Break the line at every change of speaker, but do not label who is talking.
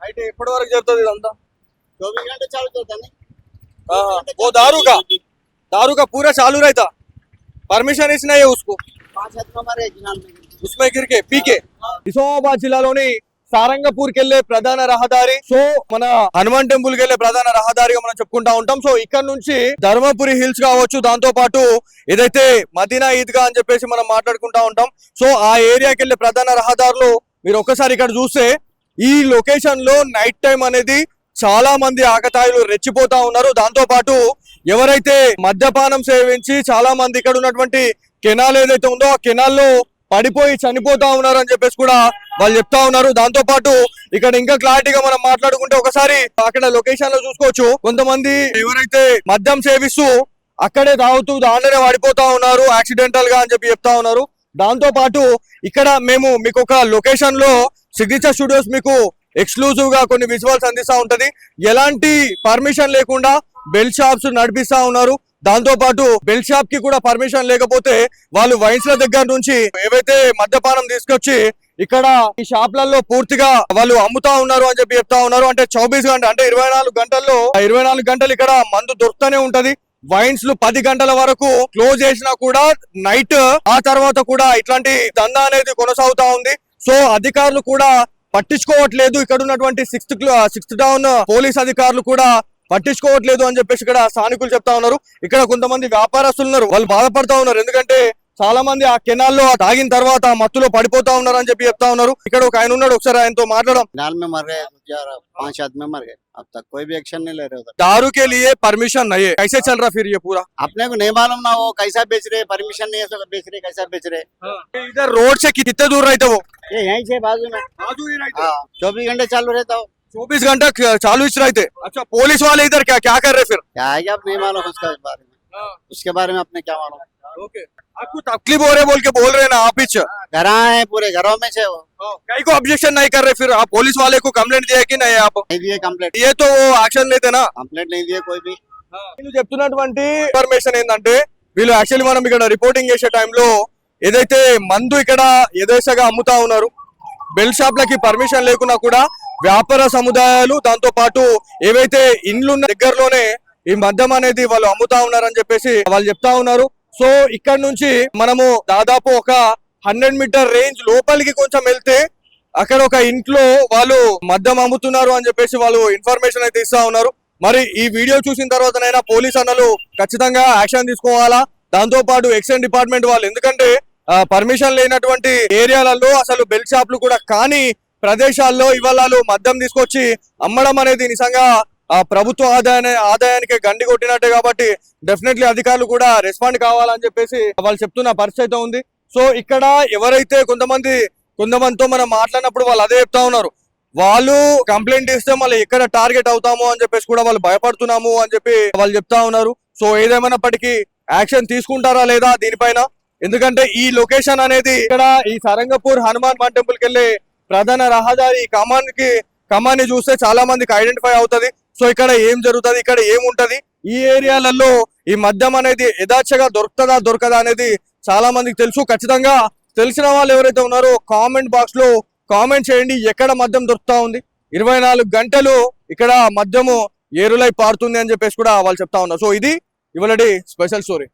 అయితే ఎప్పటి వరకు చెప్తుంది ఇదంతా?
24 घंटे चालू होता नहीं।
वो दारू का पूरा चालू रहता, परमिशन इसने है उसको
5 आदमी हमारे जिनाल में
उसमें गिर के पी के నిజామాబాద్ జిల్లాలోని సారంగపూర్ కెళ్లే ప్రధాన రహదారి. సో మన హనుమాన్ టెంపుల్ కెళ్లే ప్రధాన రహదారిగా మనం చెప్పుకుంటా ఉంటాం. సో ఇక్కడ నుంచి ధర్మపురి హిల్స్ కావచ్చు, దాంతో పాటు ఏదైతే మదీనా ఈద్గా అని చెప్పేసి మనం మాట్లాడుకుంటా ఉంటాం. సో ఆ ఏరియాకి వెళ్లే ప్రధాన రహదారులు మీరు ఒక్కసారి ఇక్కడ చూస్తే ఈ లొకేషన్ లో నైట్ టైం అనేది చాలా మంది ఆకతాయిలు రెచ్చిపోతా ఉన్నారు. దాంతో పాటు ఎవరైతే మద్యపానం సేవించి చాలా మంది ఇక్కడ ఉన్నటువంటి కెనాల్ ఏదైతే ఉందో ఆ కెనాల్లో పడిపోయి చనిపోతా ఉన్నారు అని చెప్పేసి కూడా వాళ్ళు చెప్తా ఉన్నారు. దాంతో పాటు ఇక్కడ ఇంకా క్లారిటీగా మనం మాట్లాడుకుంటే ఒకసారి అక్కడ లొకేషన్ లో చూసుకోవచ్చు, కొంతమంది ఎవరైతే మద్యం సేవిస్తూ అక్కడే తాగుతూ దాంట్లోనే పడిపోతా ఉన్నారు యాక్సిడెంటల్ గా అని చెప్పి చెప్తా ఉన్నారు. దాంతో పాటు ఇక్కడ మేము మీకు ఒక లొకేషన్ లో సిగ్నేచర్ స్టూడియోస్ మీకు ఎక్స్క్లూజివ్ గా కొన్ని విజువల్స్ అందిస్తా ఉంటది. ఎలాంటి పర్మిషన్ లేకుండా బెల్ షాప్స్ నడిపిస్తా ఉన్నారు. దాంతో పాటు బెల్ షాప్ కి కూడా పర్మిషన్ లేకపోతే వాళ్ళు వైన్స్ ల దగ్గర నుంచి ఏవైతే మద్యపానం తీసుకొచ్చి ఇక్కడ ఈ షాప్లలో పూర్తిగా వాళ్ళు అమ్ముతా ఉన్నారు అని చెప్పి చెప్తా ఉన్నారు. అంటే 24 గంటలు అంటే 24 గంటల్లో 24 గంటలు ఇక్కడ మందు దొరుకుతూనే ఉంటది. వైన్స్ లు 10 గంటల వరకు క్లోజ్ చేసినా కూడా నైట్ ఆ తర్వాత కూడా ఇట్లాంటి దందా అనేది కొనసాగుతా ఉంది. సో అధికారులు కూడా పట్టించుకోవట్లేదు. ఇక్కడ ఉన్నటువంటి 6th టౌన్ పోలీస్ అధికారులు కూడా పట్టించుకోవట్లేదు అని చెప్పేసి ఇక్కడ స్థానికులు చెప్తా ఉన్నారు. ఇక్కడ కొంతమంది వ్యాపారస్తులు ఉన్నారు, వాళ్ళు బాధపడతా ఉన్నారు. ఎందుకంటే చాలా మంది ఆ కెనాల్లో తాగిన తర్వాత మత్తులో పడిపోతా ఉన్నారు అని చెప్పి చెప్తా ఉన్నారు. ఇక్కడ ఒక ఆయన ఉన్నాడు, ఒకసారి ఆయనతో మాట్లాడడం.
5 आदमी मर गए, अब तक कोई भी एक्शन नहीं ले रहे उधर।
दारू के लिए परमिशन नहीं है, कैसे चल रहा फिर ये पूरा?
अपने को नहीं मालूम ना वो कैसा बेच रहे, परमिशन नहीं है तो बेच रहे, कैसा बेच रहे।
इधर रोड से कितने दूर रहते वो?
ये यहीं से बाजू में। हाँ 24 घंटे चालू रहता हो।
24 घंटा चालू ही रहते। अच्छा, पुलिस वाले इधर क्या क्या कर रहे फिर?
क्या है क्या नहीं मालूम उसका बारे में, उसके बारे में अपने क्या मालूम।
ओके, आपको तकलीफ हो रहे बोल के बोल रहे ना आप ही?
घर है पूरे घरों में से वो
कहीं को ऑब्जेक्शन नहीं कर रहे फिर आप? पुलिस वाले को कंप्लेंट दिया कि नहीं आप?
नहीं दिए कंप्लेंट,
ये तो वो एक्शन लेते ना।
कंप्लेंट नहीं दिए कोई भी।
వీళ్ళు చెప్తున్నటువంటి ఇన్ఫర్మేషన్ ఏంటంటే వీళ్ళు యాక్చువల్లీ మనం ఇక్కడ రిపోర్టింగ్ చేసే టైంలో ఏదైతే మందు ఇక్కడ యథేచ్ఛగా అమ్ముతా ఉన్నారు, బెల్ షాప్లకి పర్మిషన్ లేకున్నా కూడా వ్యాపార సముదాయాలు దాంతో పాటు ఏవైతే ఇండ్లు దగ్గరలోనే ఈ మద్యం అనేది వాళ్ళు అమ్ముతా ఉన్నారని చెప్పేసి వాళ్ళు చెప్తా ఉన్నారు. సో ఇక్కడ నుంచి మనము దాదాపు ఒక 100 మీటర్ రేంజ్ లోపలికి కొంచెం వెళ్తే అక్కడ ఒక ఇంట్లో వాళ్ళు మద్యం అమ్ముతున్నారు అని చెప్పేసి వాళ్ళు ఇన్ఫర్మేషన్ అయితే ఇస్తా ఉన్నారు. మరి ఈ వీడియో చూసిన తర్వాతనైనా పోలీస్ అన్నలు ఖచ్చితంగా యాక్షన్ తీసుకోవాలా, దాంతో పాటు ఎక్సైజ్ డిపార్ట్మెంట్ వాళ్ళు, ఎందుకంటే పర్మిషన్ లేనటువంటి ఏరియాలలో అసలు బెల్ షాప్లు కూడా కానీ ప్రదేశాల్లో ఇవాళ మద్యం తీసుకొచ్చి అమ్మడం అనేది నిజంగా ప్రభుత్వ ఆదాయానికి గండి కొట్టినట్టే. కాబట్టి డెఫినెట్లీ అధికారులు కూడా రెస్పాండ్ కావాలని చెప్పేసి వాళ్ళు చెప్తున్న పరిస్థితి ఉంది. సో ఇక్కడ ఎవరైతే కొంతమందితో మనం మాట్లాడినప్పుడు వాళ్ళు అదే చెప్తా ఉన్నారు, వాళ్ళు కంప్లైంట్ ఇస్తే మళ్ళీ ఎక్కడ టార్గెట్ అవుతాము అని చెప్పేసి కూడా వాళ్ళు భయపడుతున్నాము అని చెప్పి వాళ్ళు చెప్తా ఉన్నారు. సో ఏదేమైనప్పటికీ యాక్షన్ తీసుకుంటారా లేదా దీనిపైన, ఎందుకంటే ఈ లొకేషన్ అనేది ఇక్కడ ఈ సారంగపూర్ హనుమాన్ టెంపుల్ కి వెళ్ళే ప్రధాన రహదారి కమాన్ని చూస్తే చాలా మందికి ఐడెంటిఫై అవుతుంది. సో ఇక్కడ ఏం జరుగుతుంది, ఇక్కడ ఏముంటది, ఈ ఏరియాలలో ఈ మద్యం అనేది యథాచ్ఛగా దొరకదా అనేది చాలా మందికి తెలుసు. ఖచ్చితంగా తెలిసిన వాళ్ళు ఎవరైతే ఉన్నారో కామెంట్ బాక్స్ లో కామెంట్ చేయండి, ఎక్కడ మద్యం దొరుకుతా ఉంది. 24 గంటలు ఇక్కడ మద్యము ఏరులై పారుతుంది అని చెప్పేసి కూడా వాళ్ళు చెప్తా ఉన్నారు. సో ఇది ఇవాళ స్పెషల్ స్టోరీ.